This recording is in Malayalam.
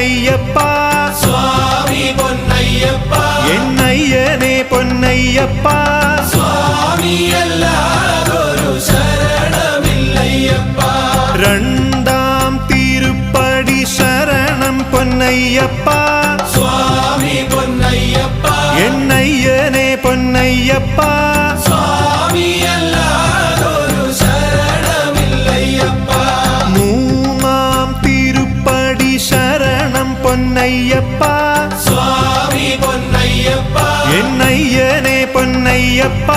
പൊന്നയ്യപ്പ സ്വാമി പൊന്നയ്യപ്പ എന്നയ്യനെ പൊന്നയ്യപ്പ സ്വാമിയല്ലാതൊരു ശരണമില്ലയ്യപ്പ രണ്ടാം തിരുപ്പടി ശരണം പൊന്നയ്യപ്പ സ്വാമി പൊന്നയ്യപ്പ എന്നയ്യനെ പൊന്നയ്യപ്പ സ്വാമിയല്ലാതൊരു ശരണമില്ലയ്യപ്പ മൂന്നാം തിരുപ്പടി ശരണം പൊന്നയ്യപ്പ സ്വാമി പൊന്നയ്യപ്പ എന്നയ്യനെ പൊന്നയ്യപ്പ